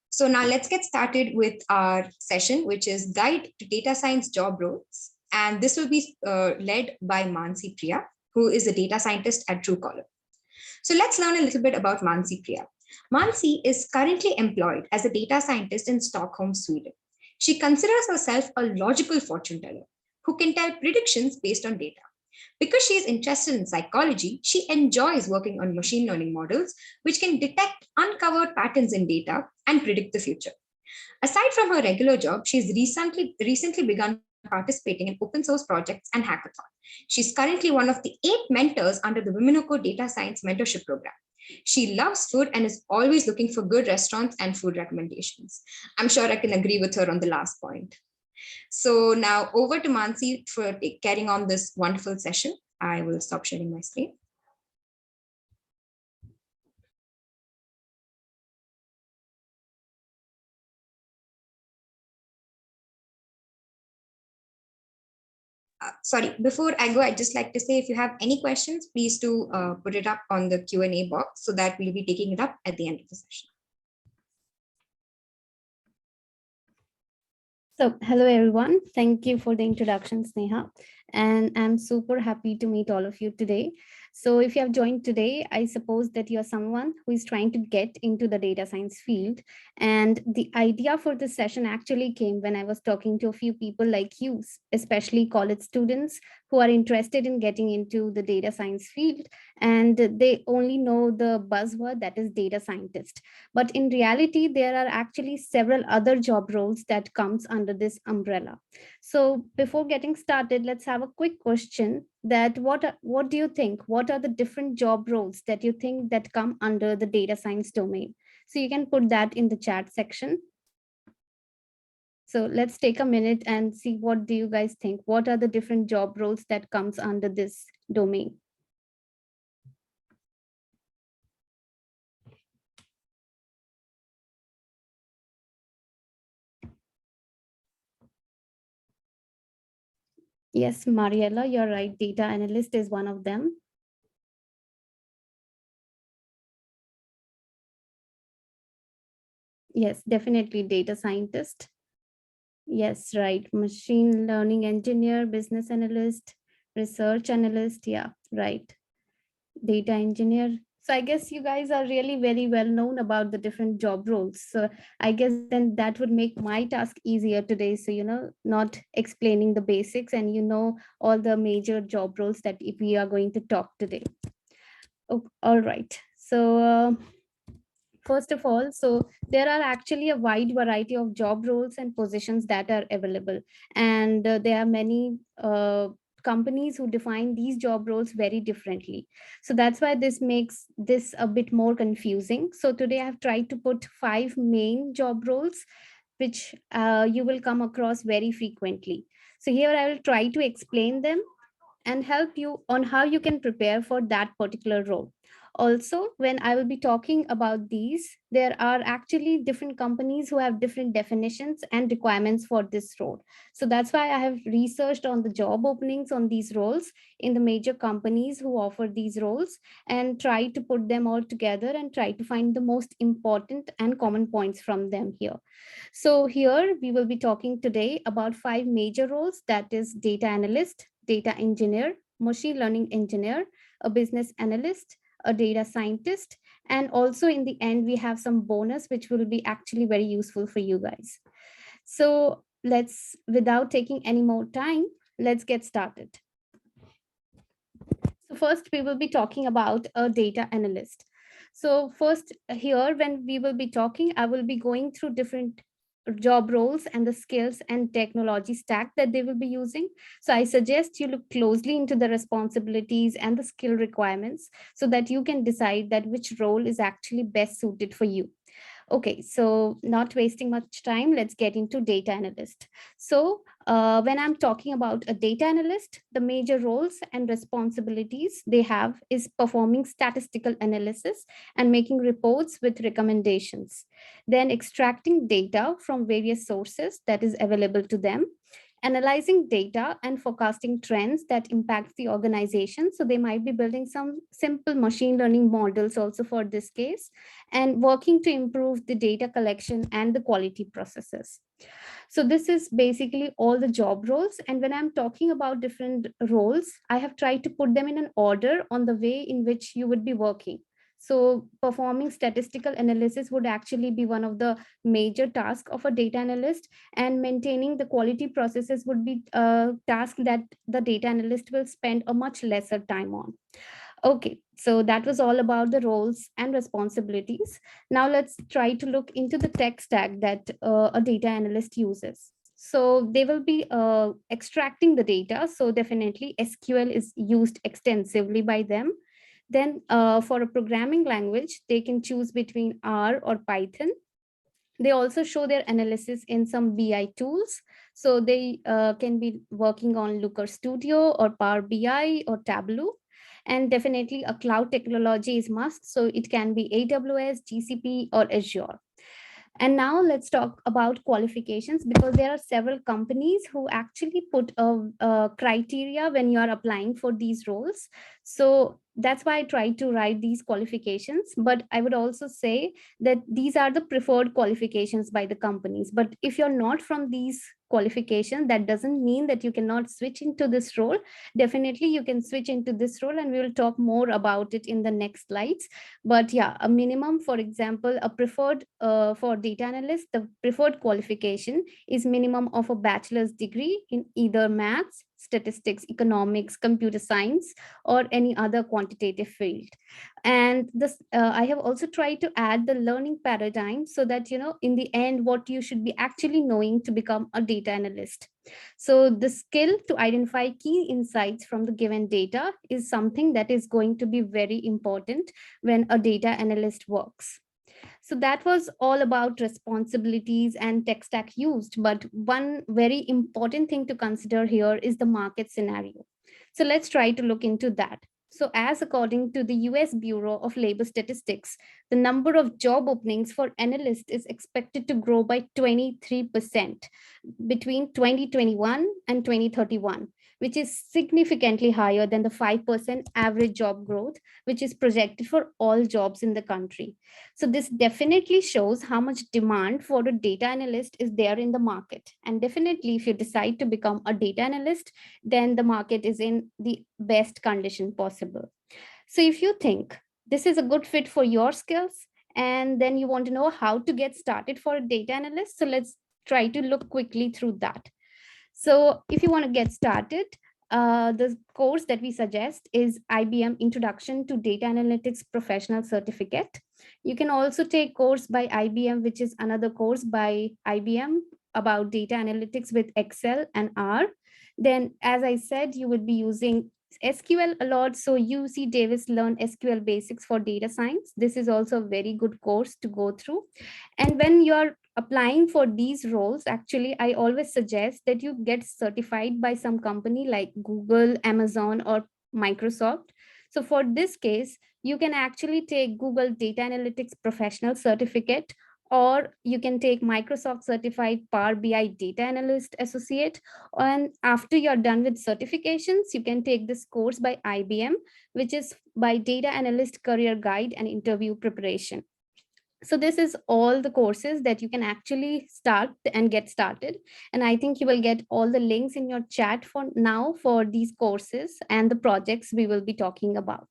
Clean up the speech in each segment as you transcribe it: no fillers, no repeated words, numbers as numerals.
So now let's get started with our session, which is Guide to Data Science Job Roles. And this will be led by Mansi Priya, who is a data scientist at Truecaller. So let's learn a little bit about Mansi Priya. Mansi is currently employed as a data scientist in Stockholm, Sweden. She considers herself a logical fortune teller who can tell predictions based on data. Because she is interested in psychology, she enjoys working on machine learning models, which can detect uncovered patterns in data and predict the future. Aside from her regular job, she's recently begun participating in open source projects and hackathons. She's currently one of the 8 mentors under the WWCode Data Science Mentorship program. She loves food and is always looking for good restaurants and food recommendations. I'm sure I can agree with her on the last point. So now over to Mansi for carrying on this wonderful session. I will stop sharing my screen. Sorry, before I go, I'd just like to say if you have any questions, please do put it up on the Q&A box so that we'll be taking it up at the end of the session. So hello, everyone. Thank you for the introduction, Sneha. And I'm super happy to meet all of you today. So if you have joined today, I suppose that you're someone who is trying to get into the data science field. And the idea for this session actually came when I was talking to a few people like you, especially college students who are interested in getting into the data science field. And they only know the buzzword that is data scientist. But in reality, there are actually several other job roles that comes under this umbrella. So before getting started, let's have a quick question that what do you think? What are the different job roles that you think that come under the data science domain? So you can put that in the chat section. So let's take a minute and see what do you guys think? What are the different job roles that comes under this domain? Yes, Mariella, you're right. Data analyst is one of them. Yes, definitely data scientist. Yes, right. Machine learning engineer, business analyst, research analyst. Yeah, right. Data engineer. So I guess you guys are really very well known about the different job roles. So I guess then that would make my task easier today. So, not explaining the basics and all the major job roles that we are going to talk today. Oh, all right. So first of all, so there are actually a wide variety of job roles and positions that are available. And there are many companies who define these job roles very differently. So that's why this makes this a bit more confusing. So today I have tried to put 5 main job roles, which you will come across very frequently. So here I will try to explain them and help you on how you can prepare for that particular role. Also, when I will be talking about these, there are actually different companies who have different definitions and requirements for this role. So that's why I have researched on the job openings on these roles in the major companies who offer these roles and try to put them all together and try to find the most important and common points from them here. So here we will be talking today about 5 major roles, that is data analyst, data engineer, machine learning engineer, a business analyst, a data scientist, and also in the end, we have some bonus, which will be actually very useful for you guys. So without taking any more time, let's get started. So first, we will be talking about a data analyst. So first here, when we will be talking, I will be going through different job roles and the skills and technology stack that they will be using. So I suggest you look closely into the responsibilities and the skill requirements so that you can decide that which role is actually best suited for you. Okay, so not wasting much time, let's get into data analyst. So when I'm talking about a data analyst, the major roles and responsibilities they have is performing statistical analysis and making reports with recommendations, then extracting data from various sources that is available to them, analyzing data and forecasting trends that impact the organization. So they might be building some simple machine learning models also for this case, and working to improve the data collection and the quality processes. So this is basically all the job roles. And when I'm talking about different roles, I have tried to put them in an order on the way in which you would be working. So performing statistical analysis would actually be one of the major tasks of a data analyst, and maintaining the quality processes would be a task that the data analyst will spend a much lesser time on. Okay, so that was all about the roles and responsibilities. Now let's try to look into the tech stack that a data analyst uses. So they will be extracting the data. So definitely SQL is used extensively by them. Then for a programming language, they can choose between R or Python. They also show their analysis in some BI tools. So they can be working on Looker Studio or Power BI or Tableau. And definitely a cloud technology is must. So it can be AWS, GCP, or Azure. And now let's talk about qualifications, because there are several companies who actually put a criteria when you are applying for these roles. So that's why I try to write these qualifications. But I would also say that these are the preferred qualifications by the companies. But if you're not from these qualifications, that doesn't mean that you cannot switch into this role. Definitely you can switch into this role, and we will talk more about it in the next slides. But yeah, a minimum, for example, a preferred for data analyst, the preferred qualification is minimum of a bachelor's degree in either maths, statistics, economics, computer science, or any other quantitative field. And this I have also tried to add the learning paradigm, so that in the end what you should be actually knowing to become a data analyst. So the skill to identify key insights from the given data is something that is going to be very important when a data analyst works. So that was all about responsibilities and tech stack used. But one very important thing to consider here is the market scenario. So let's try to look into that. So, as according to the US Bureau of Labor Statistics, the number of job openings for analysts is expected to grow by 23% between 2021 and 2031, which is significantly higher than the 5% average job growth, which is projected for all jobs in the country. So this definitely shows how much demand for a data analyst is there in the market. And definitely, if you decide to become a data analyst, then the market is in the best condition possible. So if you think this is a good fit for your skills, and then you want to know how to get started for a data analyst, so let's try to look quickly through that. So if you want to get started, the course that we suggest is IBM Introduction to Data Analytics Professional Certificate. You can also take course by IBM, which is another course by IBM about data analytics with Excel and R. Then, as I said, you would be using SQL a lot. So UC Davis Learn SQL Basics for Data Science. This is also a very good course to go through. And when you're applying for these roles, actually, I always suggest that you get certified by some company like Google, Amazon, or Microsoft. So for this case, you can actually take Google Data Analytics Professional Certificate, or you can take Microsoft Certified Power BI Data Analyst Associate. And after you're done with certifications, you can take this course by IBM, which is by Data Analyst Career Guide and Interview Preparation. So this is all the courses that you can actually start and get started. And I think you will get all the links in your chat for now for these courses and the projects we will be talking about.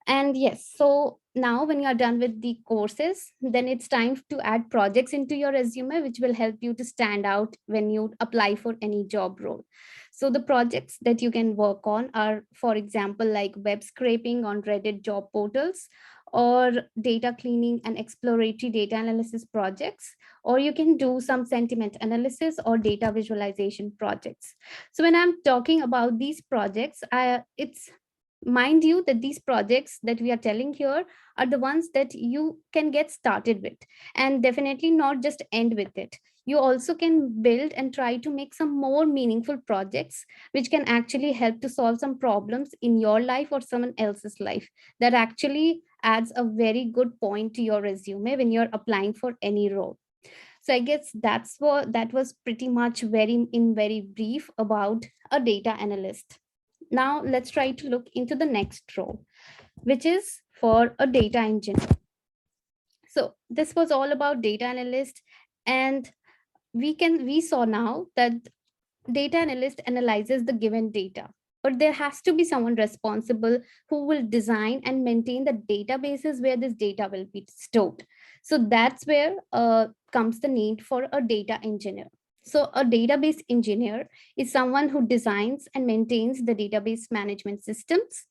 And yes, so now when you are done with the courses, then it's time to add projects into your resume, which will help you to stand out when you apply for any job role. So the projects that you can work on are, for example, like web scraping on Reddit job portals, or data cleaning and exploratory data analysis projects, or you can do some sentiment analysis or data visualization projects. So when I'm talking about these projects, it's mind you that these projects that we are telling here are the ones that you can get started with, and definitely not just end with it. You also can build and try to make some more meaningful projects which can actually help to solve some problems in your life or someone else's life. That actually adds a very good point to your resume when you're applying for any role. So I guess that was pretty much very brief about a data analyst. Now let's try to look into the next role, which is for a data engineer. So this was all about data analyst, and we saw now that data analyst analyzes the given data, but there has to be someone responsible who will design and maintain the databases where this data will be stored. So that's where comes the need for a data engineer. So a database engineer is someone who designs and maintains the database management systems.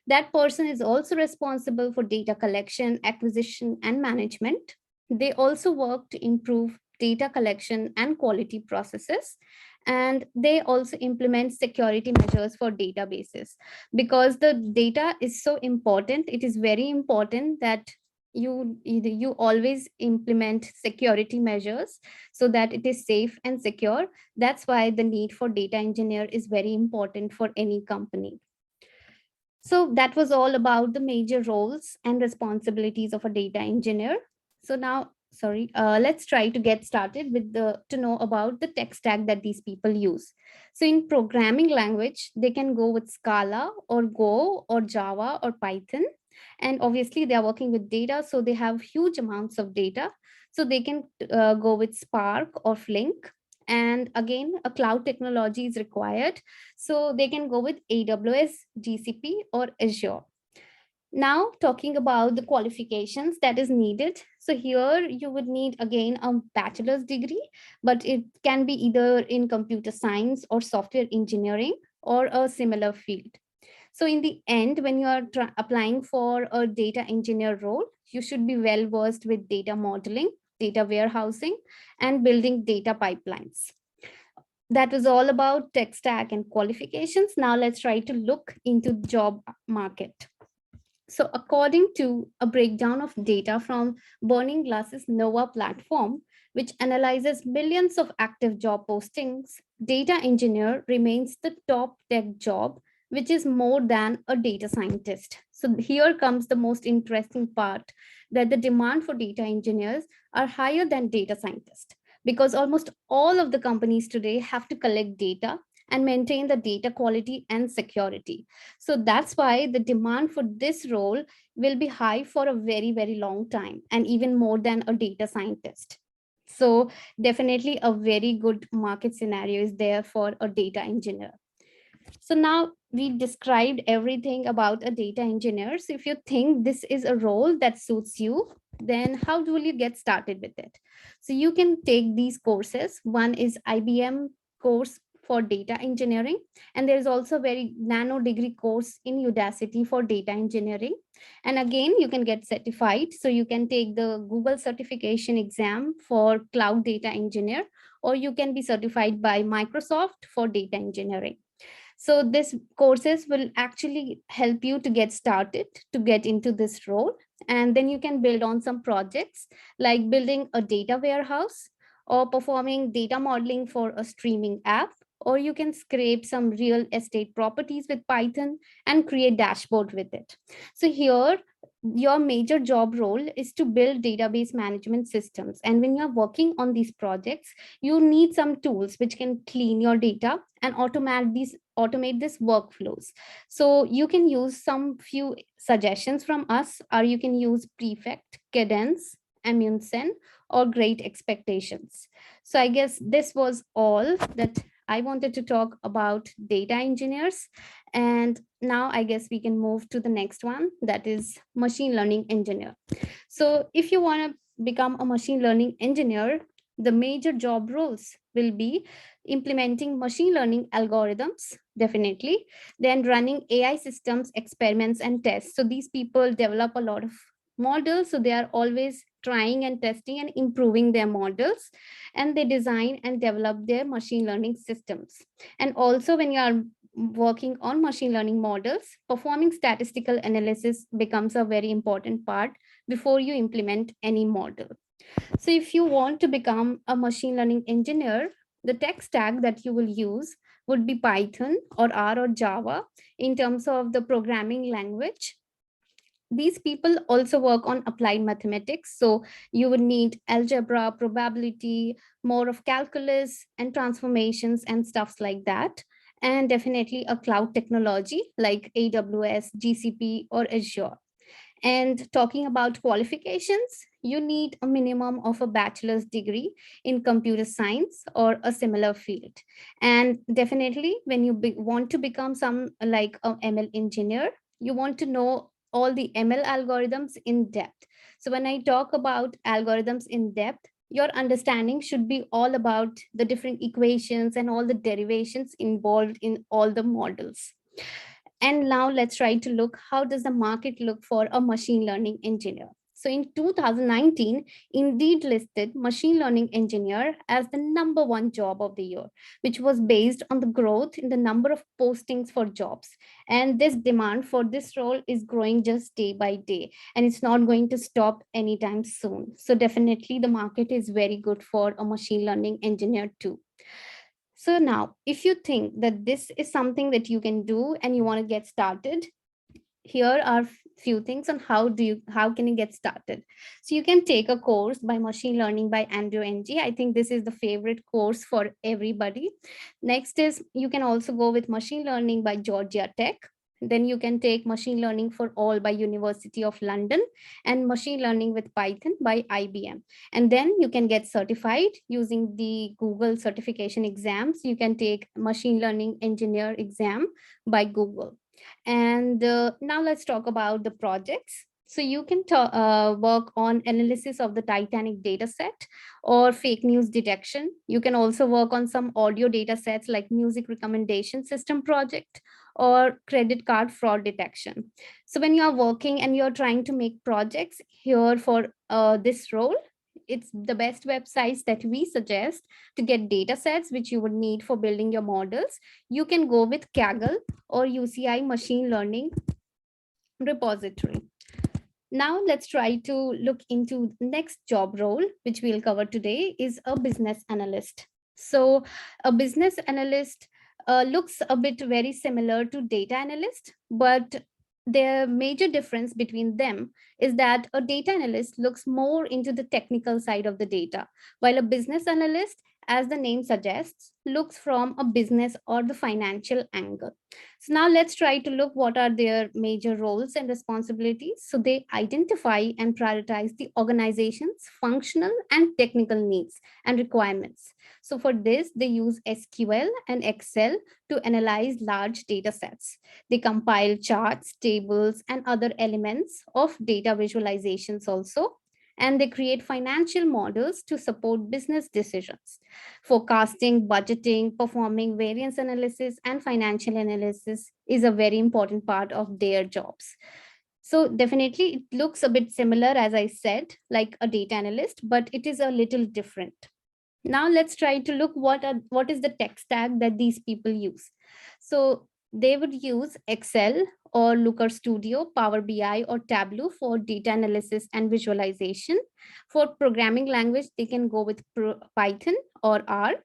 That person is also responsible for data collection, acquisition, and management. They also work to improve data collection and quality processes, and they also implement security measures for databases, because the data is so important. It is very important that you always implement security measures so that it is safe and secure. That's why the need for data engineer is very important for any company. So that was all about the major roles and responsibilities of a data engineer. So now, let's try to get started with the to know about the tech stack that these people use. So in programming language, they can go with Scala or Go or Java or Python. And obviously they are working with data, so they have huge amounts of data. So they can go with Spark or Flink. And again, a cloud technology is required, so they can go with AWS, GCP, or Azure. Now, talking about the qualifications that is needed. So here you would need again a bachelor's degree, but it can be either in computer science or software engineering or a similar field. So in the end, when you are applying for a data engineer role, you should be well versed with data modeling, data warehousing, and building data pipelines. That was all about tech stack and qualifications. Now let's try to look into the job market. So according to a breakdown of data from Burning Glass's Nova platform, which analyzes millions of active job postings, data engineer remains the top tech job, which is more than a data scientist. So here comes the most interesting part, that the demand for data engineers are higher than data scientists, because almost all of the companies today have to collect data and maintain the data quality and security. So that's why the demand for this role will be high for a very long time, and even more than a data scientist. So definitely a very good market scenario is there for a data engineer. So now we described everything about a data engineer. So if you think this is a role that suits you, then how will you get started with it? So you can take these courses. One is IBM course for data engineering, and there is also a very nano degree course in Udacity for data engineering. And again, you can get certified. So you can take the Google certification exam for cloud data engineer, or you can be certified by Microsoft for data engineering. So this courses will actually help you to get started, to get into this role. And then you can build on some projects like building a data warehouse or performing data modeling for a streaming app, or you can scrape some real estate properties with Python and create dashboard with it. So here your major job role is to build database management systems, and when you're working on these projects, you need some tools which can clean your data and automate these workflows. So you can use some few suggestions from us, or you can use Prefect, Cadence, Amundsen, or Great Expectations. So I guess this was all that I wanted to talk about data engineers. And now I guess we can move to the next one, that is machine learning engineer. So if you want to become a machine learning engineer, the major job roles will be implementing machine learning algorithms, definitely, then running AI systems, experiments, and tests. So these people develop a lot of models, so they are always trying and testing and improving their models, and they design and develop their machine learning systems. And also, when you are working on machine learning models, performing statistical analysis becomes a very important part before you implement any model. So if you want to become a machine learning engineer, the tech stack that you will use would be Python or R or Java in terms of the programming language. these people also work on applied mathematics. So you would need algebra, probability, more of calculus and transformations and stuffs like that. And definitely a cloud technology like AWS, GCP, or Azure. And talking about qualifications, you need a minimum of a bachelor's degree in computer science or a similar field. And definitely, when you want to become some like a ML engineer, you want to know all the ML algorithms in depth. So when I talk about algorithms in depth, your understanding should be all about the different equations and all the derivations involved in all the models. And now let's try to look how does the market look for a machine learning engineer. So in 2019, Indeed listed machine learning engineer as the number one job of the year, which was based on the growth in the number of postings for jobs. And this demand for this role is growing just day by day, and it's not going to stop anytime soon. So definitely the market is very good for a machine learning engineer too. So now, if you think that this is something that you can do and you want to get started, here are few things on how can you get started. So you can take a course by machine learning by Andrew Ng. I think this is the favorite course for everybody. Next is you can also go with machine learning by Georgia Tech. Then you can take machine learning for all by University of London and machine learning with Python by IBM. And then you can get certified using the Google certification exams. You can take machine learning engineer exam by Google. And now let's talk about the projects. So you can work on analysis of the Titanic data set or fake news detection. You can also work on some audio data sets like music recommendation system project or credit card fraud detection. So when you are working and you're trying to make projects here for this role, it's the best websites that we suggest to get data sets which you would need for building your models. You can go with Kaggle or UCI machine learning repository. Now let's try to look into next job role which we'll cover today is a business analyst. So a business analyst looks a bit very similar to data analyst, but the major difference between them is that a data analyst looks more into the technical side of the data, while a business analyst, as the name suggests, looks from a business or the financial angle. So now let's try to look what are their major roles and responsibilities. So they identify and prioritize the organization's functional and technical needs and requirements. So for this, they use SQL and Excel to analyze large data sets. They compile charts, tables, and other elements of data visualizations also. And they create financial models to support business decisions. Forecasting, budgeting, performing variance analysis, and financial analysis is a very important part of their jobs. So definitely it looks a bit similar, as I said, like a data analyst, but it is a little different. Now let's try to look what is the tech stack that these people use. So they would use Excel or Looker Studio, Power BI, or Tableau for data analysis and visualization. For programming language, they can go with Python or R.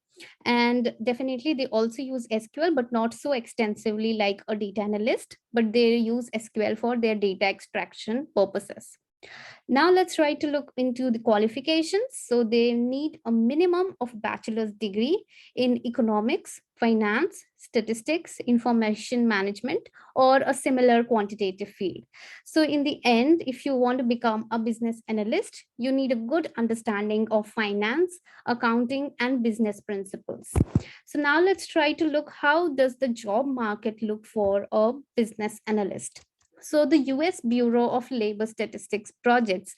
And definitely they also use SQL, but not so extensively like a data analyst, but they use SQL for their data extraction purposes. Now let's try to look into the qualifications. So they need a minimum of bachelor's degree in economics, finance, statistics, information management, or a similar quantitative field. So in the end, if you want to become a business analyst, you need a good understanding of finance, accounting, and business principles. So now let's try to look how does the job market look for a business analyst. So the US Bureau of Labor Statistics projects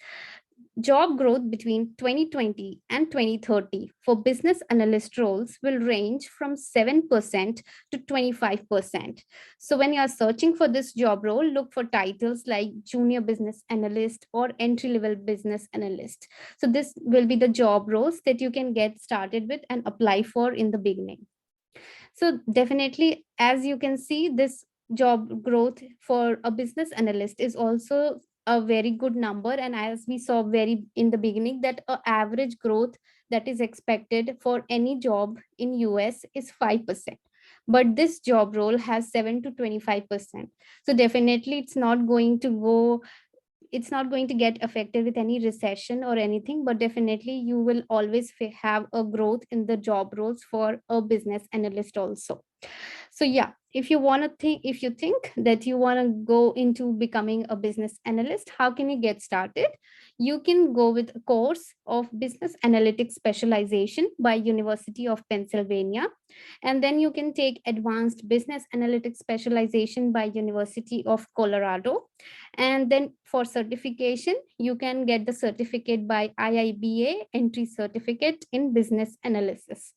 job growth between 2020 and 2030 for business analyst roles will range from 7% to 25%. So when you are searching for this job role, look for titles like junior business analyst or entry level business analyst. So this will be the job roles that you can get started with and apply for in the beginning. So definitely, as you can see, this job growth for a business analyst is also a very good number. And as we saw very in the beginning, that average growth that is expected for any job in US is 5%. But this job role has 7 to 25%. So definitely it's not going to go it's not going to get affected with any recession or anything, but definitely you will always have a growth in the job roles for a business analyst also. So yeah, if you want to think, if you think that you want to go into becoming a business analyst, how can you get started? You can go with a course of business analytics specialization by University of Pennsylvania, and then you can take advanced business analytics specialization by University of Colorado, and then for certification you can get the certificate by IIBA entry certificate in business analysis.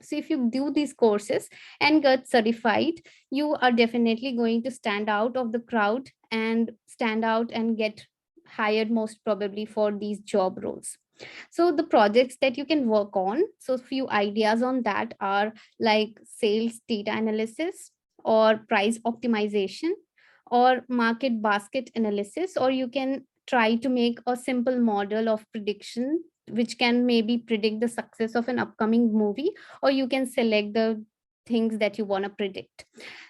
So if you do these courses and get certified, you are definitely going to stand out of the crowd and stand out and get hired most probably for these job roles. So the projects that you can work on, so few ideas on that are like sales data analysis or price optimization or market basket analysis, or you can try to make a simple model of prediction which can maybe predict the success of an upcoming movie, or you can select the things that you want to predict.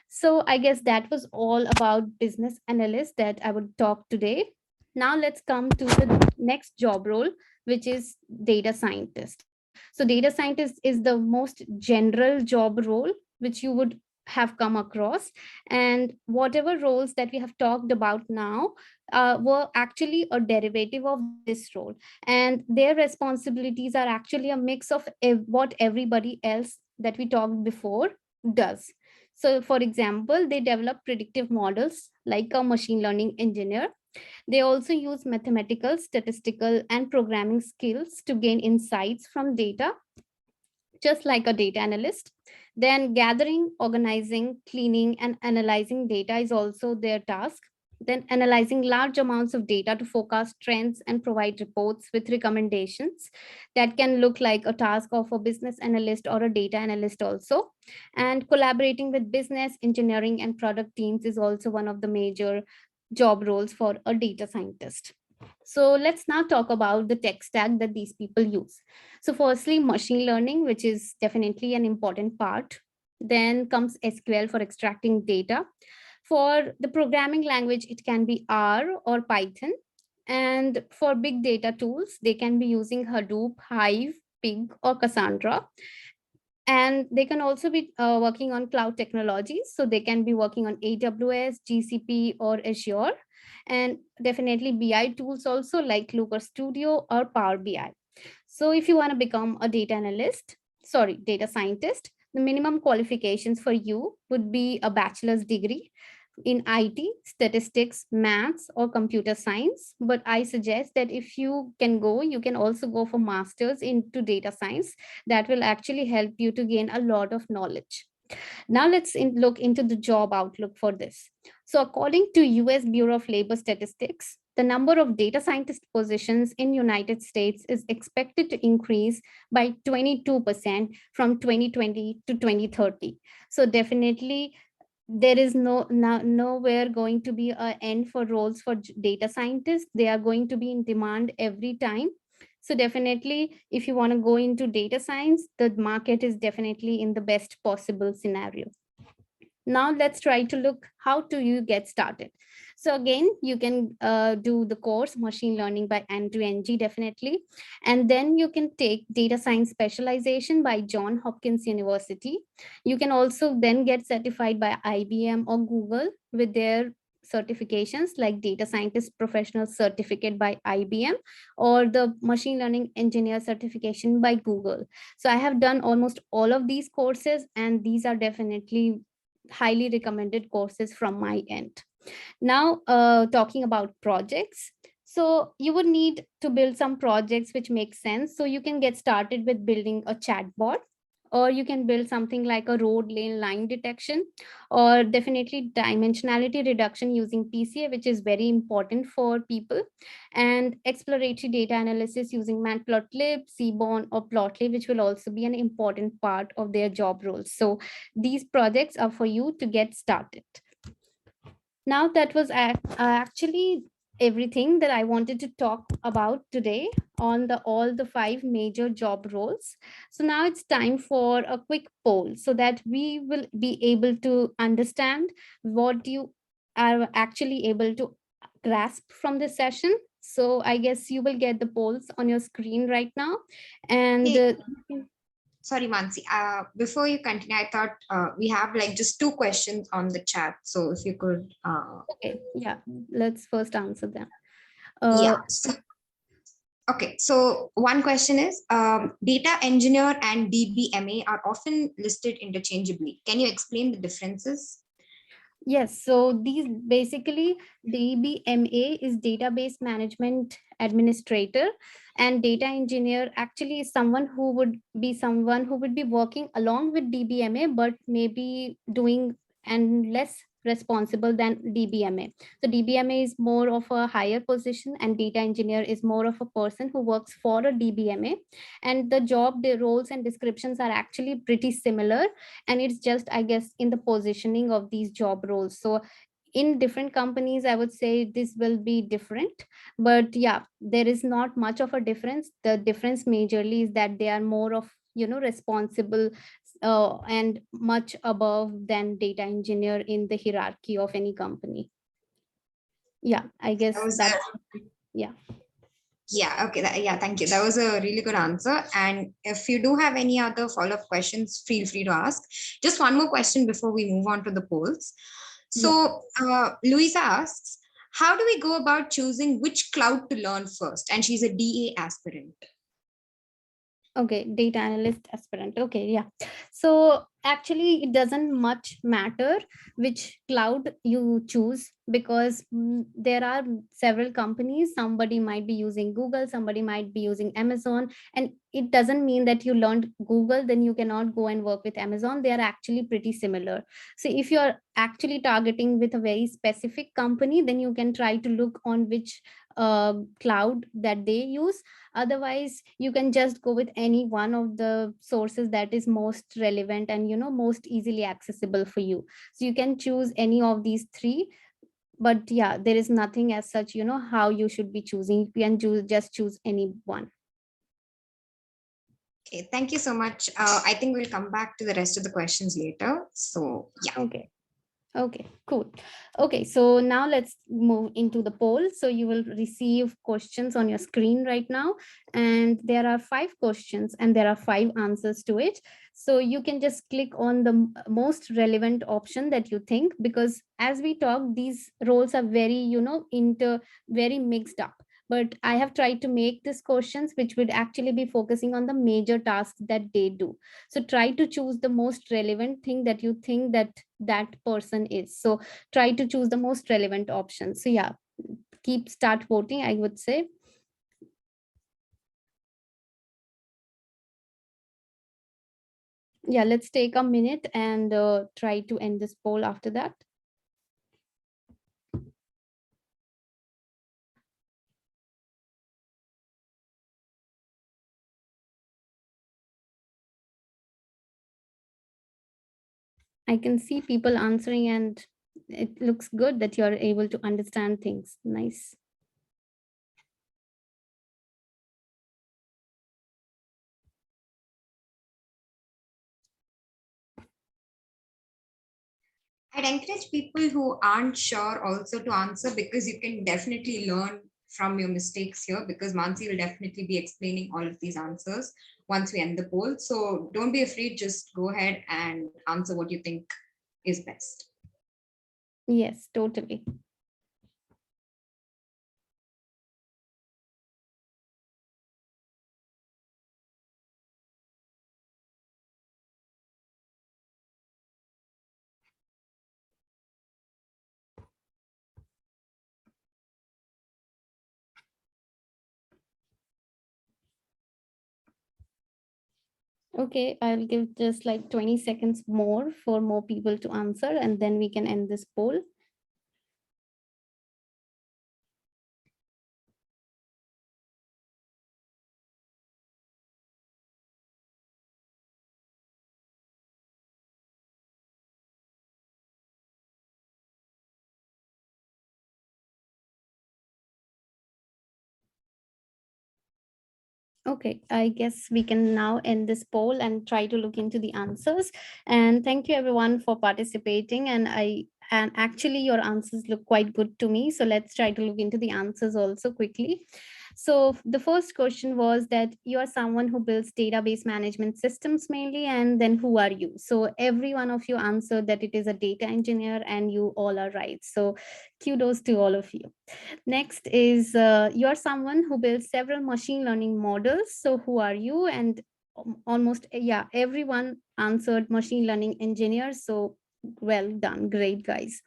So I guess that was all about business analyst that I would talk today. Now let's come to the next job role, which is data scientist. So data scientist is the most general job role which you would have come across, and whatever roles that we have talked about now were actually a derivative of this role, and their responsibilities are actually a mix of what everybody else that we talked before does. So for example, they develop predictive models like a machine learning engineer. They also use mathematical, statistical, and programming skills to gain insights from data, just like a data analyst. Then gathering, organizing, cleaning, and analyzing data is also their task. Then analyzing large amounts of data to forecast trends and provide reports with recommendations. That can look like a task of a business analyst or a data analyst also. And collaborating with business, engineering, and product teams is also one of the major job roles for a data scientist. So let's now talk about the tech stack that these people use. So firstly, machine learning, which is definitely an important part. Then comes SQL for extracting data. For the programming language, it can be R or Python. And for big data tools, they can be using Hadoop, Hive, Pig, or Cassandra. And they can also be working on cloud technologies. So they can be working on AWS, GCP, or Azure. And definitely BI tools also like Looker Studio or Power BI. So if you want to become a data scientist, the minimum qualifications for you would be a bachelor's degree in IT, statistics, maths, or computer science. But I suggest that if you can go, you can also go for masters into data science. That will actually help you to gain a lot of knowledge. Now let's look into the job outlook for this. So according to US Bureau of Labor Statistics, the number of data scientist positions in United States is expected to increase by 22% from 2020 to 2030. So definitely there is nowhere going to be an end for roles for data scientists. They are going to be in demand every time. So definitely if you want to go into data science, the market is definitely in the best possible scenario. Now let's try to look how do you get started. So again, you can do the course machine learning by N2NG definitely, and then you can take data science specialization by John Hopkins University. You can also then get certified by IBM or Google with their certifications like data scientist professional certificate by IBM or the machine learning engineer certification by Google. So I have done almost all of these courses, and these are definitely highly recommended courses from my end. Now, talking about projects. So you would need to build some projects which make sense. So you can get started with building a chatbot, or you can build something like a road lane line detection, or definitely dimensionality reduction using PCA, which is very important for people, and exploratory data analysis using Matplotlib, Seaborn, or Plotly, which will also be an important part of their job roles. So these projects are for you to get started. Now that was actually everything that I wanted to talk about today on the all the 5 major job roles. So now it's time for a quick poll so that we will be able to understand what you are actually able to grasp from this session. So I guess you will get the polls on your screen right now. And Hey, sorry, Mansi. Before you continue, I thought we have like just two questions on the chat. So if you could, okay, yeah, let's first answer them. yeah. So, okay. So one question is, data engineer and DBMA are often listed interchangeably. Can you explain the differences? Yes, so these basically DBMA is database management administrator, and data engineer actually is someone who would be working along with DBMA, but maybe doing and less responsible than DBMA. So DBMA is more of a higher position, and data engineer is more of a person who works for a DBMA. And the job, the roles and descriptions are actually pretty similar, and it's just, I guess, in the positioning of these job roles. So in different companies, I would say this will be different, but yeah, there is not much of a difference. The difference majorly is that they are more of, responsible and much above than data engineer in the hierarchy of any company. Yeah, I That guess was that. Yeah. Yeah, okay. Yeah, thank you. That was a really good answer. And if you do have any other follow-up questions, feel free to ask. Just one more question before we move on to the polls. Yeah. So, Louisa asks, how do we go about choosing which cloud to learn first? And she's a DA aspirant. Okay, data analyst aspirant. Okay, yeah. So actually, it doesn't much matter which cloud you choose, because there are several companies. Somebody might be using Google, somebody might be using Amazon, and it doesn't mean that you learned Google, then you cannot go and work with Amazon. They are actually pretty similar. So if you are actually targeting with a very specific company, then you can try to look on which cloud that they use. Otherwise, you can just go with any one of the sources that is most relevant and most easily accessible for you. So you can choose any of these three, but yeah, there is nothing as such, how you should be choosing. You can just choose any one. Okay, thank you so much. I think we'll come back to the rest of the questions later. So, yeah. Okay. Okay, cool. Okay, so now let's move into the poll. So you will receive questions on your screen right now, and there are 5 questions and there are 5 answers to it. So you can just click on the most relevant option that you think, because as we talk, these roles are very, very mixed up. But I have tried to make these questions which would actually be focusing on the major tasks that they do. So try to choose the most relevant thing that you think that person is. So try to choose the most relevant option. So yeah, start voting, I would say. Yeah, let's take a minute and try to end this poll after that. I can see people answering, and it looks good that you're able to understand things. Nice. I'd encourage people who aren't sure also to answer, because you can definitely learn from your mistakes here, because Mansi will definitely be explaining all of these answers once we end the poll. So don't be afraid, just go ahead and answer what you think is best. Yes, totally. Okay, I'll give just like 20 seconds more for more people to answer, and then we can end this poll. Okay, I guess we can now end this poll and try to look into the answers. And thank you everyone for participating. And I And actually, your answers look quite good to me. So let's try to look into the answers also quickly. So the first question was that you are someone who builds database management systems mainly, and then who are you? So every one of you answered that it is a data engineer, and you all are right. So kudos to all of you. Next is you are someone who builds several machine learning models. So who are you? And almost, yeah, everyone answered machine learning engineer. So well done, great guys.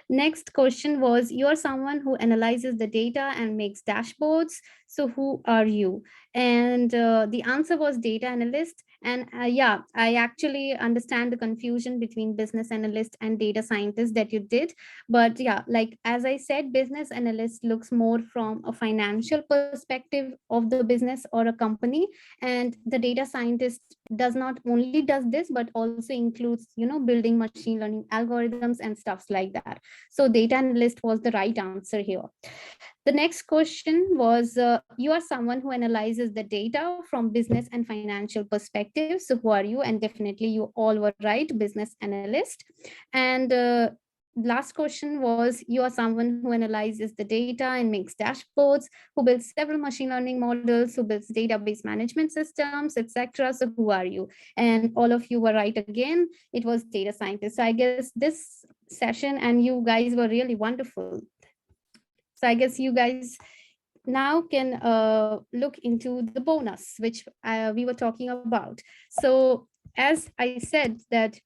Next question was you are someone who analyzes the data and makes dashboards. So who are you? And the answer was data analyst. And yeah, I actually understand the confusion between business analyst and data scientist that you did. But yeah, like as I said, business analyst looks more from a financial perspective of the business or a company, and the data scientist does not only does this but also includes, building machine learning algorithms and stuffs like that. So data analyst was the right answer here. The next question was you are someone who analyzes the data from business and financial perspectives. So who are you? And definitely you all were right, business analyst. And last question was you are someone who analyzes the data and makes dashboards, who builds several machine learning models, who builds database management systems, etc. So who are you? And all of you were right again. It was data scientist. So I guess this session and you guys were really wonderful. So I guess you guys now can look into the bonus, which we were talking about. So as I said that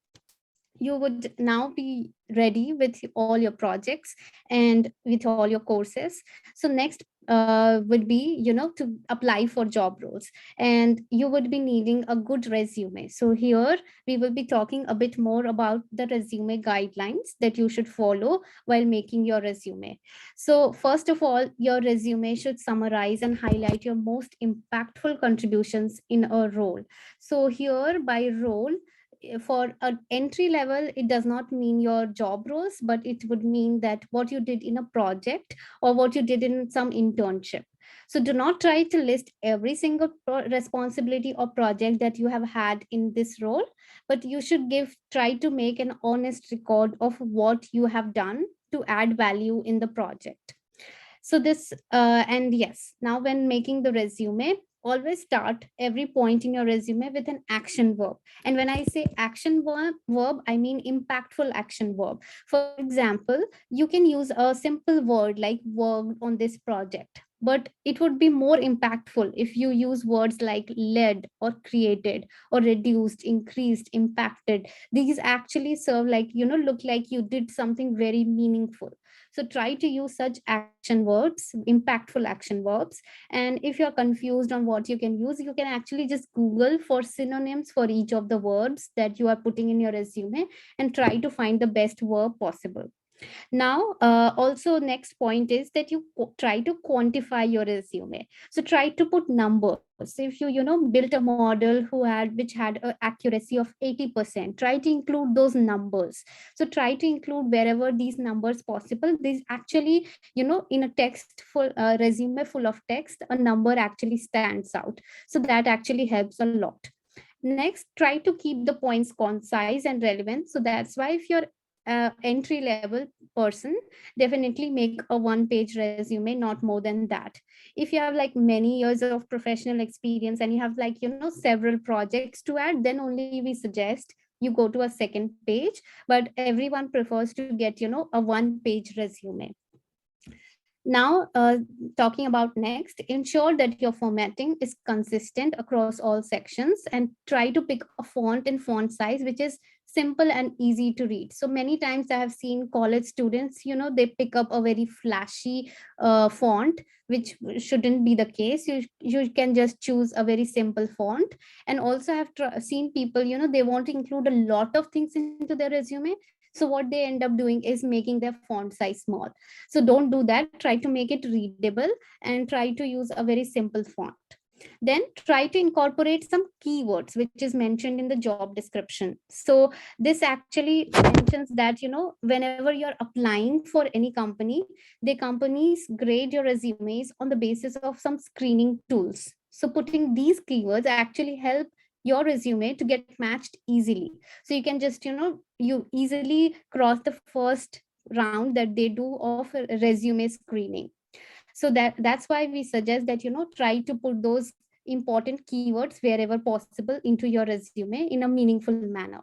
you would now be ready with all your projects and with all your courses. So next would be, to apply for job roles, and you would be needing a good resume. So here we will be talking a bit more about the resume guidelines that you should follow while making your resume. So first of all, your resume should summarize and highlight your most impactful contributions in a role. So here by role, for an entry level, it does not mean your job roles, but it would mean that what you did in a project or what you did in some internship. So do not try to list every single responsibility or project that you have had in this role, but you should try to make an honest record of what you have done to add value in the project. So this and yes, now when making the resume, always start every point in your resume with an action verb. And when I say action verb, I mean impactful action verb. For example, you can use a simple word like worked on this project, but it would be more impactful if you use words like led or created or reduced, increased, impacted. These actually serve like, look like you did something very meaningful. So try to use such action words, impactful action verbs. And if you're confused on what you can use, you can actually just Google for synonyms for each of the words that you are putting in your resume and try to find the best verb possible. Now, also next point is that you try to quantify your resume. So try to put numbers. So if you, built a model which had an accuracy of 80%, try to include those numbers. So try to include wherever these numbers possible. These actually, in a text full resume full of text, a number actually stands out. So that actually helps a lot. Next, try to keep the points concise and relevant. So that's why if you're entry level person, definitely make a one page resume, not more than that. If you have like many years of professional experience and you have like, several projects to add, then only we suggest you go to a second page, but everyone prefers to get, a one page resume. Now, talking about next, ensure that your formatting is consistent across all sections and try to pick a font and font size which is simple and easy to read. So many times I have seen college students, they pick up a very flashy font, which shouldn't be the case. You can just choose a very simple font. And also I have seen people, they want to include a lot of things into their resume. So what they end up doing is making their font size small. So don't do that. Try to make it readable and try to use a very simple font. Then try to incorporate some keywords which is mentioned in the job description. So this actually mentions that, whenever you're applying for any company, the companies grade your resumes on the basis of some screening tools. So putting these keywords actually help your resume to get matched easily. So you can just, you easily cross the first round that they do of resume screening. So that's why we suggest that try to put those important keywords wherever possible into your resume in a meaningful manner.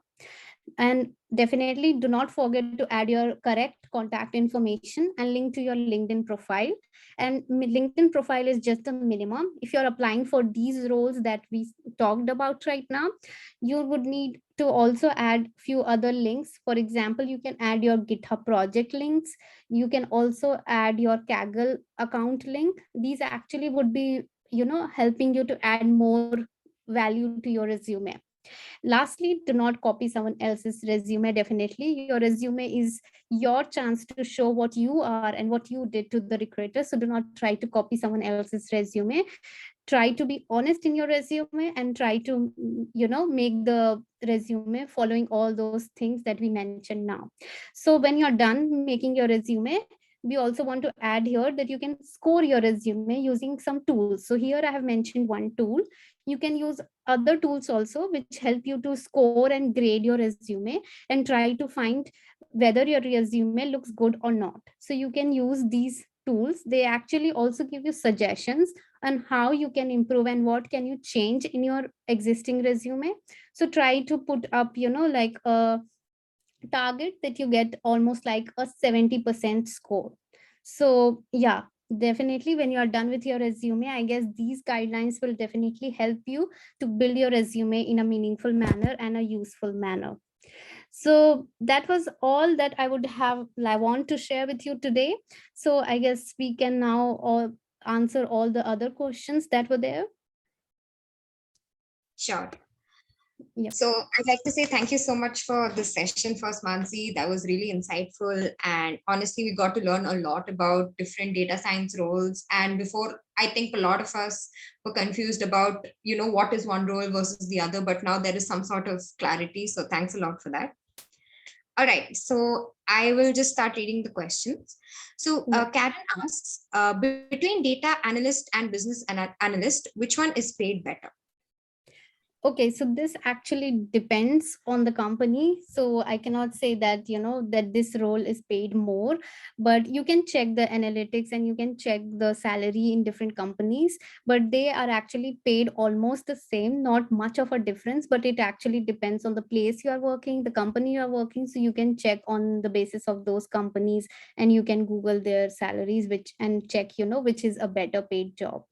And definitely do not forget to add your correct contact information and link to your LinkedIn profile. And LinkedIn profile is just the minimum. If you're applying for these roles that we talked about right now, you would need to also add few other links. For example, you can add your GitHub project links. You can also add your Kaggle account link. These actually would be helping you to add more value to your resume. Lastly, do not copy someone else's resume. Definitely, your resume is your chance to show what you are and what you did to the recruiter. So do not try to copy someone else's resume. Try to be honest in your resume and try to make the resume following all those things that we mentioned now. So when you're done making your resume, we also want to add here that you can score your resume using some tools. So here I have mentioned one tool. You can use other tools also which help you to score and grade your resume and try to find whether your resume looks good or not. So you can use these tools. They actually also give you suggestions on how you can improve and what can you change in your existing resume. So try to put up like a target that you get almost like a 70% score. So yeah, definitely when you are done with your resume, I guess these guidelines will definitely help you to build your resume in a meaningful manner and a useful manner. So that was all that I want to share with you today. So I guess we can now all answer all the other questions that were there. Sure. Yep. So I'd like to say thank you so much for this session first, Mansi. That was really insightful. And honestly, we got to learn a lot about different data science roles. And before, I think a lot of us were confused about, what is one role versus the other, but now there is some sort of clarity. So thanks a lot for that. All right, so I will just start reading the questions. So Karen asks, between data analyst and business analyst, which one is paid better? Okay, so this actually depends on the company. So I cannot say that, that this role is paid more, but you can check the analytics and you can check the salary in different companies, but they are actually paid almost the same, not much of a difference, but it actually depends on the place you are working, the company you are working. So you can check on the basis of those companies and you can Google their salaries, and check, which is a better paid job.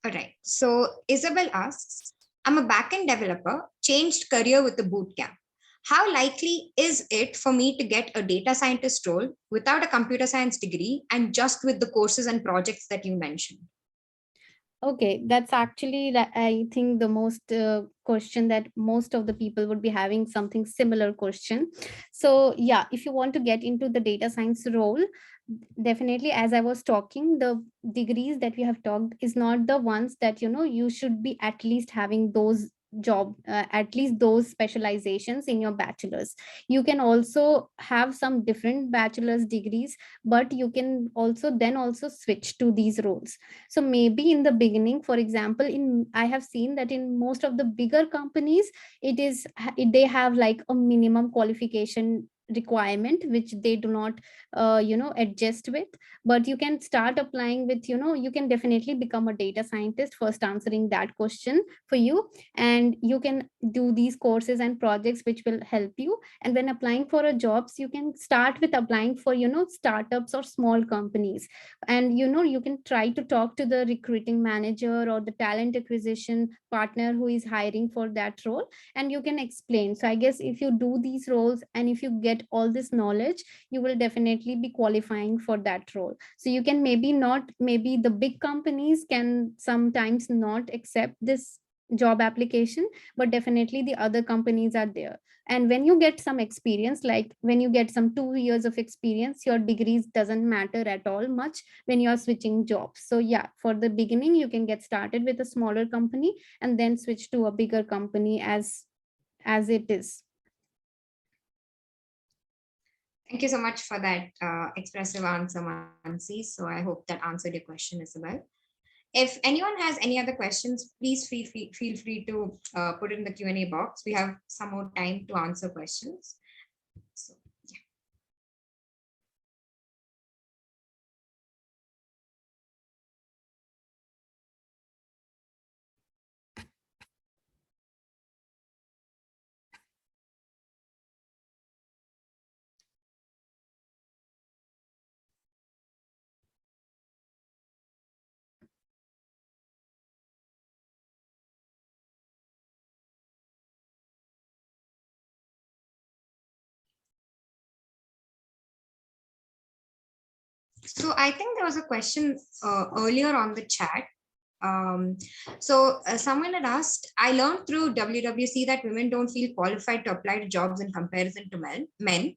All right. So Isabel asks, I'm a backend developer, changed career with the bootcamp. How likely is it for me to get a data scientist role without a computer science degree and just with the courses and projects that you mentioned? Okay, that's actually, I think, the most question that most of the people would be having something similar question. So yeah, if you want to get into the data science role, definitely, as I was talking, the degrees that we have talked is not the ones that you should be at least having those at least those specializations in your bachelor's. You can also have some different bachelor's degrees, but you can also switch to these roles. So maybe in the beginning, for example, I have seen that in most of the bigger companies, they have like a minimum qualification requirement which they do not adjust with. But you can start applying with, you can definitely become a data scientist, first answering that question for you. And you can do these courses and projects which will help you. And when applying for a jobs, you can start with applying for startups or small companies. And you can try to talk to the recruiting manager or the talent acquisition partner who is hiring for that role, and you can explain. So I guess if you do these roles and if you get all this knowledge, you will definitely be qualifying for that role. So you can maybe the big companies can sometimes not accept this job application, but definitely the other companies are there. And when you get some experience, like when you get some 2 years of experience, your degrees doesn't matter at all much when you are switching jobs. So yeah, for the beginning, you can get started with a smaller company and then switch to a bigger company as it is. Thank you so much for that expressive answer, Mansi. So I hope that answered your question, Isabel. If anyone has any other questions, please feel free to put it in the Q&A box. We have some more time to answer questions. So, yeah. So I think there was a question earlier on the chat. Someone had asked, I learned through WWC that women don't feel qualified to apply to jobs in comparison to men.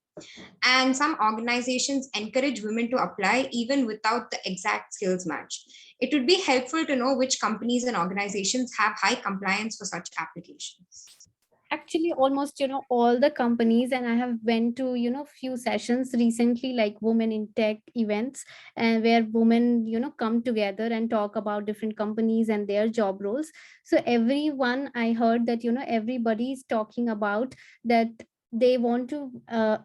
And some organizations encourage women to apply even without the exact skills match. It would be helpful to know which companies and organizations have high compliance for such applications. Actually, almost all the companies, and I have went to few sessions recently, like women in tech events, and where women come together and talk about different companies and their job roles. So everyone, I heard that everybody is talking about that they want to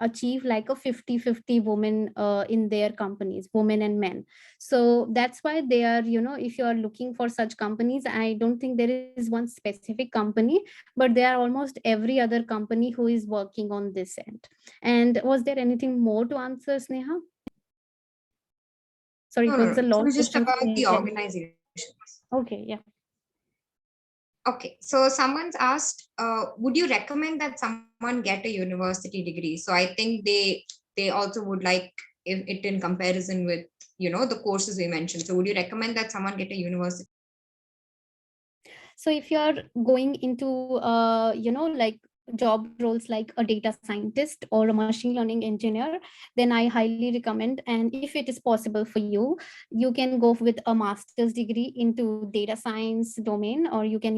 achieve like a 50-50 women in their companies, women and men. So that's why they are, if you are looking for such companies, I don't think there is one specific company, but there are almost every other company who is working on this end. And was there anything more to answer, Sneha? Sorry, No, it no, was no. a It long was just question. about So the you can. organizations. Okay, yeah. Okay, so someone's asked, would you recommend that someone get a university degree? So I think they also would like it in comparison with the courses we mentioned. So would you recommend that someone get a university? So if you're going into like job roles like a data scientist or a machine learning engineer, then I highly recommend, and if it is possible for you, you can go with a master's degree into data science domain, or you can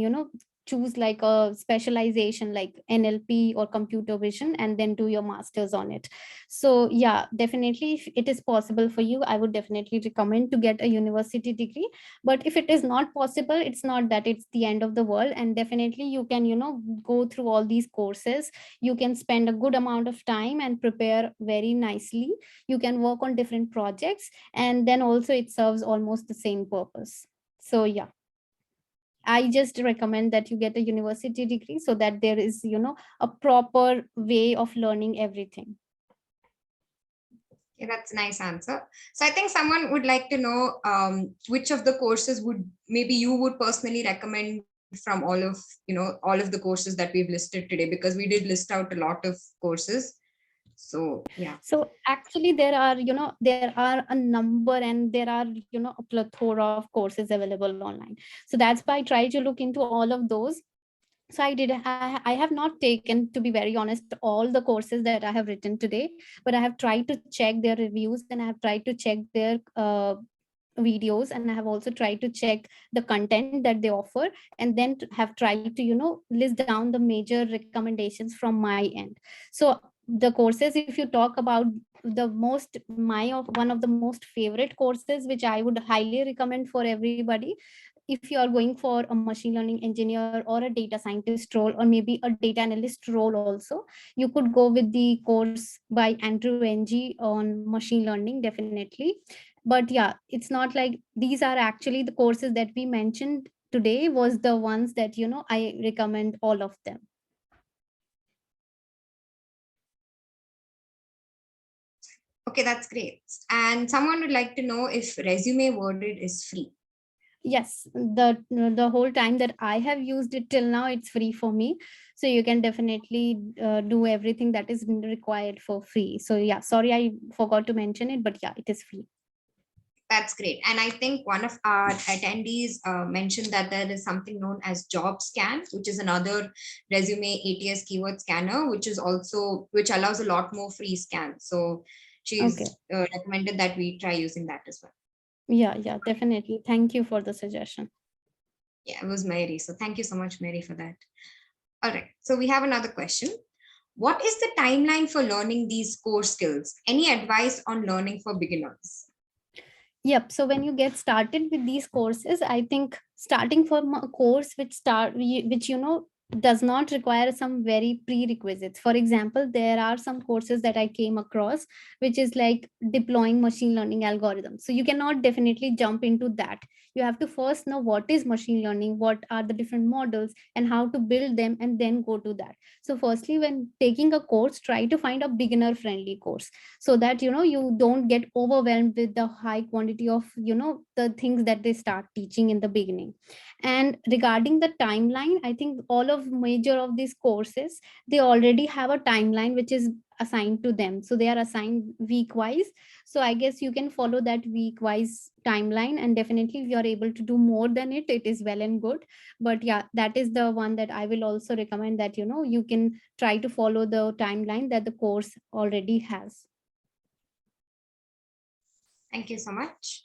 choose like a specialization like NLP or computer vision and then do your masters on it. So yeah, definitely, if it is possible for you, I would definitely recommend to get a university degree. But if it is not possible, it's not that it's the end of the world, and definitely you can go through all these courses. You can spend a good amount of time and prepare very nicely. You can work on different projects, and then also it serves almost the same purpose. So yeah, I just recommend that you get a university degree so that there is a proper way of learning everything. Yeah, that's a nice answer. So I think someone would like to know which of the courses would maybe you would personally recommend from all of the courses that we've listed today, because we did list out a lot of courses. So yeah. So actually there are a number, and there are a plethora of courses available online. So that's why I try to look into all of those. So I have not taken, to be very honest, all the courses that I have written today, but I have tried to check their reviews, and I have tried to check their videos, and I have also tried to check the content that they offer, and then have tried to list down the major recommendations from my end. So the courses, if you talk about the most my of one of the most favorite courses which I would highly recommend for everybody, if you are going for a machine learning engineer or a data scientist role, or maybe a data analyst role also, you could go with the course by Andrew Ng on machine learning, definitely. But yeah, it's not like these are actually the courses that we mentioned today was the ones that I recommend all of them. Okay, that's great. And someone would like to know if resume worded is free. Yes, the whole time that I have used it till now, it's free for me. So you can definitely do everything that is required for free. So yeah, sorry I forgot to mention it, but yeah, it is free. That's great. And I think one of our attendees mentioned that there is something known as Job Scan, which is another resume ATS keyword scanner, which allows a lot more free scans. So she's Okay. recommended that we try using that as well. Yeah, definitely. Thank you for the suggestion. Yeah, it was Mary. So thank you so much, Mary, for that. All right. So we have another question. What is the timeline for learning these core skills? Any advice on learning for beginners? Yep. So when you get started with these courses, I think starting from a course which does not require some very prerequisites. For example, there are some courses that I came across which is like deploying machine learning algorithms. So you cannot definitely jump into that. You have to first know what is machine learning, what are the different models, and how to build them, and then go to that. So firstly, when taking a course, try to find a beginner friendly course so that you don't get overwhelmed with the high quantity of the things that they start teaching in the beginning. And regarding the timeline, I think all of major of these courses, they already have a timeline which is assigned to them, so they are assigned week wise. So I guess you can follow that week wise timeline, and definitely if you are able to do more than it is well and good. But yeah, that is the one that I will also recommend, that you can try to follow the timeline that the course already has. Thank you so much.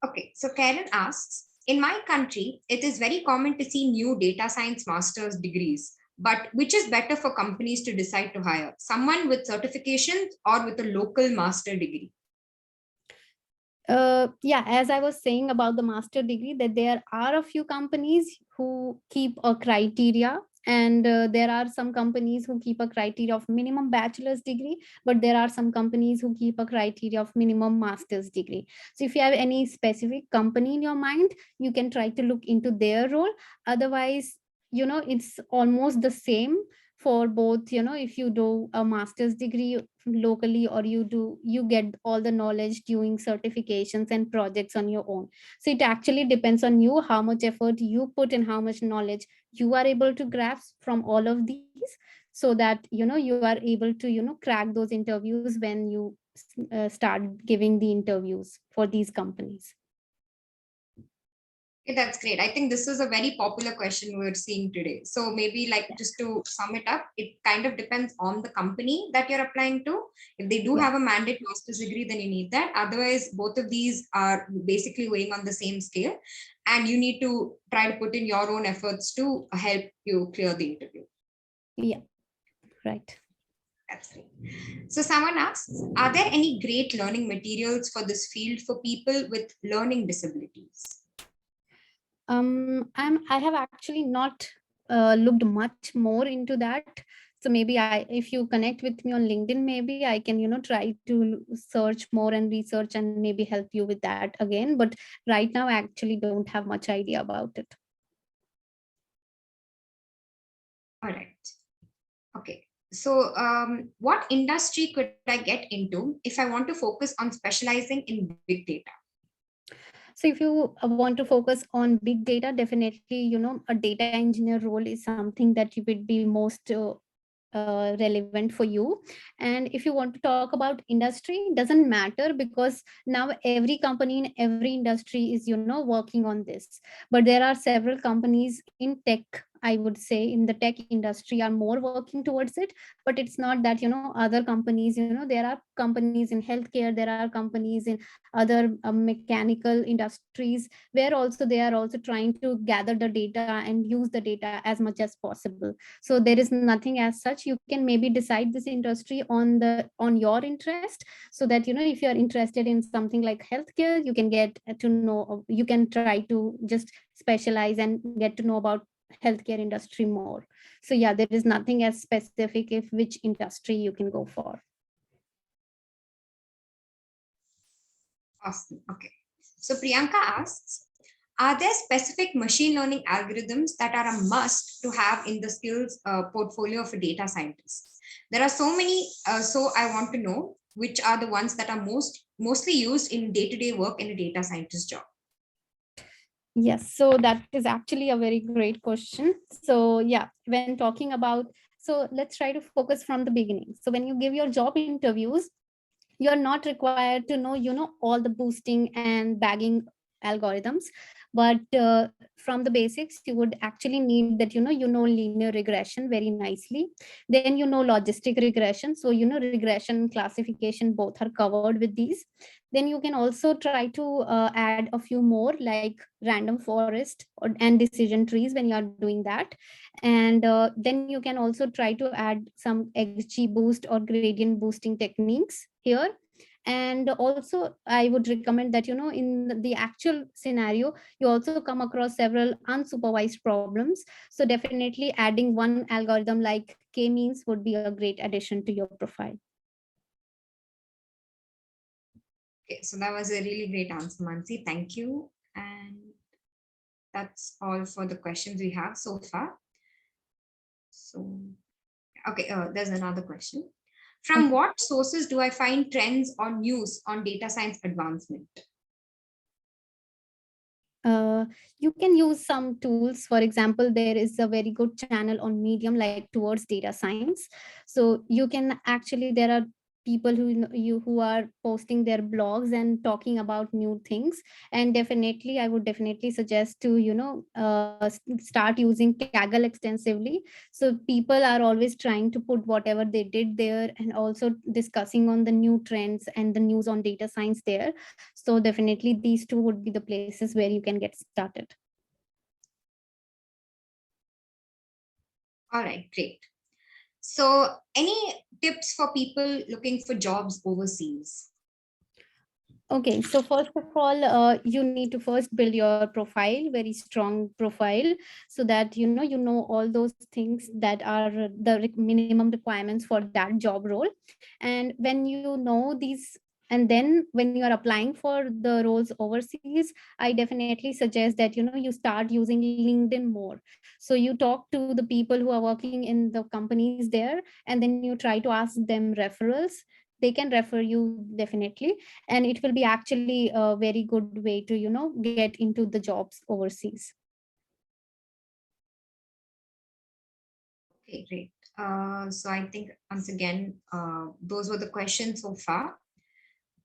Okay, so Karen asks, in my country, it is very common to see new data science master's degrees, but which is better for companies to decide to hire? Someone with certifications or with a local master degree? Yeah, as I was saying about the master degree, that there are a few companies who keep a criteria, and there are some companies who keep a criteria of minimum bachelor's degree, but there are some companies who keep a criteria of minimum master's degree. So if you have any specific company in your mind, you can try to look into their role. Otherwise, it's almost the same for both. If you do a master's degree locally, or you get all the knowledge doing certifications and projects on your own. So it actually depends on you, how much effort you put and how much knowledge you are able to grasp from all of these, so that you are able to crack those interviews when you start giving the interviews for these companies. Okay, that's great. I think this is a very popular question we're seeing today. So maybe like just to sum it up, it kind of depends on the company that you're applying to. If they do Yeah. have a mandate master's degree, then you need that. Otherwise, both of these are basically weighing on the same scale, and you need to try to put in your own efforts to help you clear the interview. Yeah, right. That's great. So someone asks, are there any great learning materials for this field for people with learning disabilities? I have actually not looked much more into that. So maybe if you connect with me on LinkedIn, maybe I can try to search more and research and maybe help you with that again. But right now, I actually don't have much idea about it. All right. Okay. So, what industry could I get into if I want to focus on specializing in big data? So if you want to focus on big data, definitely a data engineer role is something that you would be most relevant for you. And if you want to talk about industry, doesn't matter, because now every company in every industry is working on this. But there are several companies in tech, I would say, in the tech industry are more working towards it. But it's not that other companies, there are companies in healthcare, there are companies in other mechanical industries, where also they are also trying to gather the data and use the data as much as possible. So there is nothing as such. You can maybe decide this industry on your interest, so that if you are interested in something like healthcare, you can get to know, you can try to just specialize and get to know about healthcare industry more. So yeah, there is nothing as specific if which industry you can go for. Awesome. Okay. So Priyanka asks, are there specific machine learning algorithms that are a must to have in the skills portfolio of a data scientist? There are so many, so I want to know which are the ones that are mostly used in day-to-day work in a data scientist job. Yes, so that is actually a very great question. So yeah, when talking about, so let's try to focus from the beginning. So when you give your job interviews, you're not required to know all the boosting and bagging algorithms. But from the basics, you would actually need that linear regression very nicely. Then logistic regression. So regression, classification, both are covered with these. Then you can also try to add a few more, like random forest and decision trees when you are doing that. And then you can also try to add some XG boost or gradient boosting techniques here. And also I would recommend that, in the actual scenario, you also come across several unsupervised problems. So definitely adding one algorithm like k-means would be a great addition to your profile. Okay, so that was a really great answer, Mansi. Thank you. And that's all for the questions we have so far. So, okay, there's another question. From Okay. what sources do I find trends or news on data science advancement? You can use some tools. For example, there is a very good channel on Medium like towards data science. So you can actually, there are people who are posting their blogs and talking about new things. And definitely I would definitely suggest to start using Kaggle extensively. So people are always trying to put whatever they did there, and also discussing on the new trends and the news on data science there. So definitely these two would be the places where you can get started. All right, great. So, any tips for people looking for jobs overseas? Okay, so first of all, you need to first build your profile, very strong profile, so that you know all those things that are the minimum requirements for that job role. And when you know these, and then when you are applying for the roles overseas, I definitely suggest that you start using LinkedIn more. So you talk to the people who are working in the companies there, and then you try to ask them referrals. They can refer you definitely, and it will be actually a very good way to get into the jobs overseas. Okay, great. So I think once again, those were the questions so far.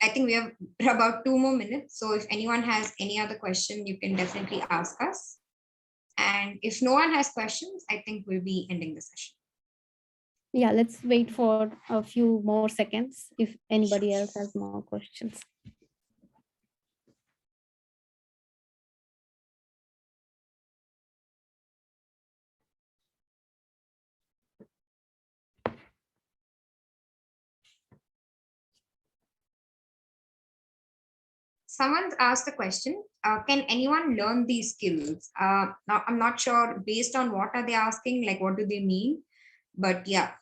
I think we have about 2 more minutes. So if anyone has any other question, you can definitely ask us. And if no one has questions, I think we'll be ending the session. Yeah, let's wait for a few more seconds if anybody else has more questions. Someone's asked the question, can anyone learn these skills? Now, I'm not sure based on what are they asking, like what do they mean? But yeah,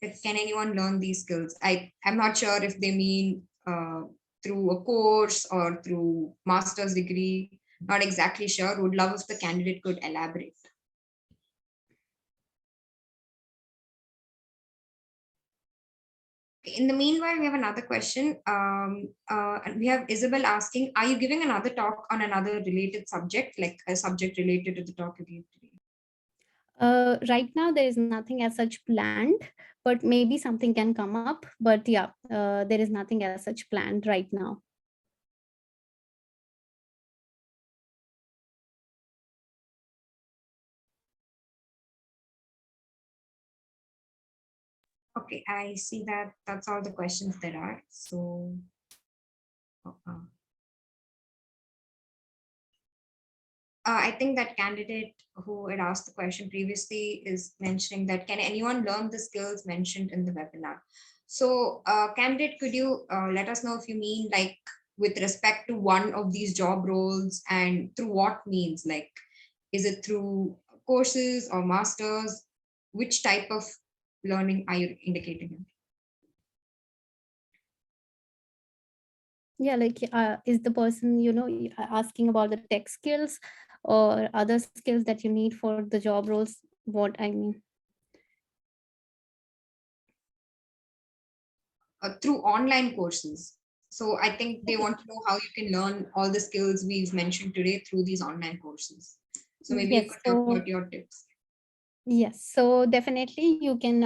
can anyone learn these skills? I'm not sure if they mean through a course or through master's degree. Not exactly sure. Would love if the candidate could elaborate. In the meanwhile, we have another question. And we have Isabel asking, are you giving another talk on another related subject, like a subject related to the talk you gave today? Right now there is nothing as such planned, but maybe something can come up. But yeah, there is nothing as such planned right now. Okay, I see that that's all the questions there are. So, I think that candidate who had asked the question previously is mentioning that can anyone learn the skills mentioned in the webinar? So, candidate, could you let us know if you mean like with respect to one of these job roles and through what means? Like, is it through courses or masters? Which type of learning are you indicating? Yeah, like is the person asking about the tech skills or other skills that you need for the job roles? What I mean. Through online courses. So I think they want to know how you can learn all the skills we've mentioned today through these online courses. So maybe you Yes, could talk so about your tips. yes, so definitely you can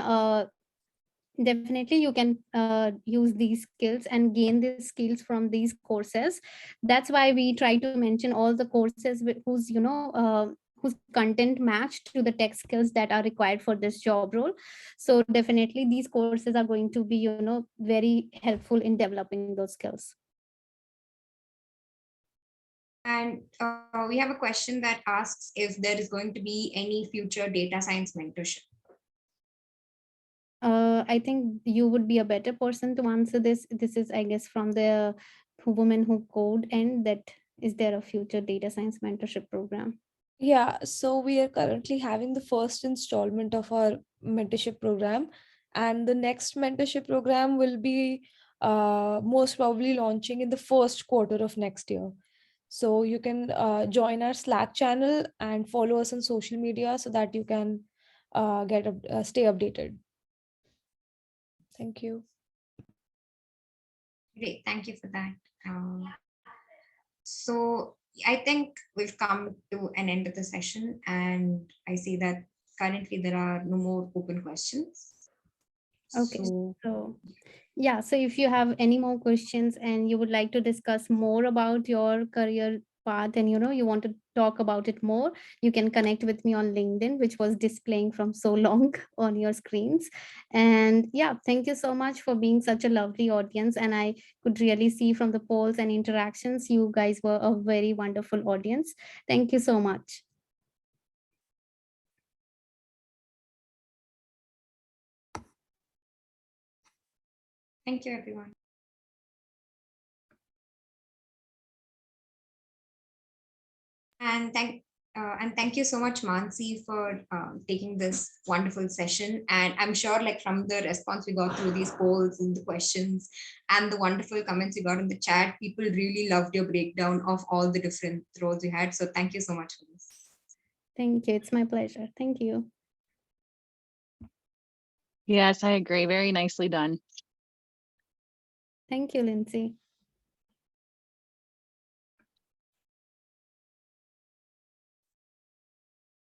use these skills and gain these skills from these courses. That's why we try to mention all the courses whose content match to the tech skills that are required for this job role. So definitely these courses are going to be very helpful in developing those skills. And we have a question that asks if there is going to be any future data science mentorship. I think you would be a better person to answer this. This is, I guess, from the women who code, and that is there a future data science mentorship program? Yeah, so we are currently having the first installment of our mentorship program, and the next mentorship program will be most probably launching in the first quarter of next year. So you can join our Slack channel and follow us on social media so that you can stay updated. Thank you. Great, thank you for that. So I think we've come to an end of the session, and I see that currently there are no more open questions. Okay, So so yeah, so if you have any more questions and you would like to discuss more about your career path, and you want to talk about it more, you can connect with me on LinkedIn, which was displaying from so long on your screens. And yeah, thank you so much for being such a lovely audience, and I could really see from the polls and interactions you guys were a very wonderful audience. Thank you so much. thank you, everyone. And thank you so much, Mansi, for taking this wonderful session. And I'm sure, like from the response we got through these polls and the questions and the wonderful comments we got in the chat, people really loved your breakdown of all the different roles you had. So thank you so much for this. Thank you. It's my pleasure. Thank you. Yes, I agree. Very nicely done. Thank you, Lindsay.